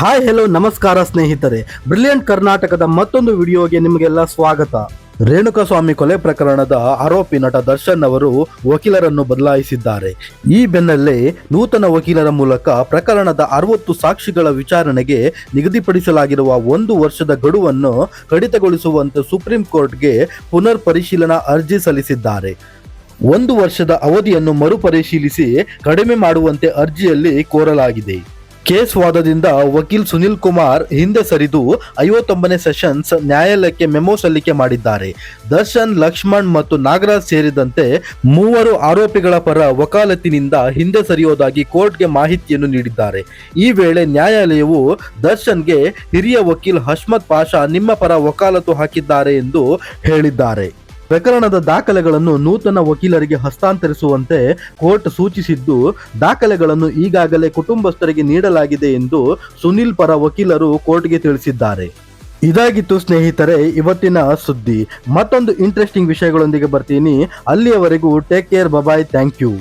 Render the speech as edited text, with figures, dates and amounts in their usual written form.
Hi hello ನಮಸ್ಕಾರ ಸ್ನೇಹಿತರೆ, brilliant ಕರ್ನಾಟಕದ ಮತ್ತೊಂದು ವಿಡಿಯೋಗೆ ನಿಮಗೆಲ್ಲ ಸ್ವಾಗತ. ರೇಣುಕಾಸ್ವಾಮಿ ಕೊಲೆ ಪ್ರಕರಣದ ಆರೋಪಿ ನಟ ದರ್ಶನ್ ಅವರು ವಕೀಲರನ್ನು ಬದಲಾಯಿಸಿದ್ದಾರೆ. ಈ ಬೆನ್ನಲ್ಲೇ ನೂತನ ವಕೀಲರ ಮೂಲಕ ಪ್ರಕರಣದ 60 ಸಾಕ್ಷಿಗಳ ವಿಚಾರಣೆಗೆ ನಿಗದಿಪಡಿಸಲಾಗಿರುವ 1 ವರ್ಷದ ಗಡುವನ್ನು ಕಡಿತಗೊಳಿಸುವಂತೆ ಸುಪ್ರೀಂ ಕೋರ್ಟ್ಗೆ ಪುನರ್ ಪರಿಶೀಲನಾ ಅರ್ಜಿ ಸಲ್ಲಿಸಿದ್ದಾರೆ. 1 ವರ್ಷದ ಅವಧಿಯನ್ನು ಮರುಪರಿಶೀಲಿಸಿ ಕಡಿಮೆ ಮಾಡುವಂತೆ ಅರ್ಜಿಯಲ್ಲಿ ಕೋರಲಾಗಿದೆ. ಕೇಸ್ ವಾದದಿಂದ ವಕೀಲ್ ಸುನಿಲ್ ಕುಮಾರ್ ಹಿಂದೆ ಸರಿದು 59ನೇ ಸೆಷನ್ಸ್ ನ್ಯಾಯಾಲಯಕ್ಕೆ ಮೆಮೊ ಸಲ್ಲಿಕೆ ಮಾಡಿದ್ದಾರೆ. ದರ್ಶನ್, ಲಕ್ಷ್ಮಣ್ ಮತ್ತು ನಾಗರಾಜ್ ಸೇರಿದಂತೆ 3 ಆರೋಪಿಗಳ ಪರ ವಕಾಲತಿನಿಂದ ಹಿಂದೆ ಸರಿಯೋದಾಗಿ ಕೋರ್ಟ್ಗೆ ಮಾಹಿತಿಯನ್ನು ನೀಡಿದ್ದಾರೆ. ಈ ವೇಳೆ ನ್ಯಾಯಾಲಯವು ದರ್ಶನ್ಗೆ ಹಿರಿಯ ವಕೀಲ್ ಹಷ್ಮತ್ ಪಾಷಾ ನಿಮ್ಮ ಪರ ವಕಾಲತು ಹಾಕಿದ್ದಾರೆ ಎಂದು ಹೇಳಿದ್ದಾರೆ. ಪ್ರಕರಣದ ದಾಖಲೆಗಳನ್ನು ನೂತನ ವಕೀಲರಿಗೆ ಹಸ್ತಾಂತರಿಸುವಂತೆ ಕೋರ್ಟ್ ಸೂಚಿಸಿದ್ದು, ದಾಖಲೆಗಳನ್ನು ಈಗಾಗಲೇ ಕುಟುಂಬಸ್ಥರಿಗೆ ನೀಡಲಾಗಿದೆ ಎಂದು ಸುನಿಲ್ ಪರ ವಕೀಲರು ಕೋರ್ಟ್ಗೆ ತಿಳಿಸಿದ್ದಾರೆ. ಇದಾಗಿತ್ತು ಸ್ನೇಹಿತರೆ ಇವತ್ತಿನ ಸುದ್ದಿ. ಮತ್ತೊಂದು ಇಂಟ್ರೆಸ್ಟಿಂಗ್ ವಿಷಯಗಳೊಂದಿಗೆ ಬರ್ತೀನಿ. ಅಲ್ಲಿಯವರೆಗೂ take care, bye, thank you.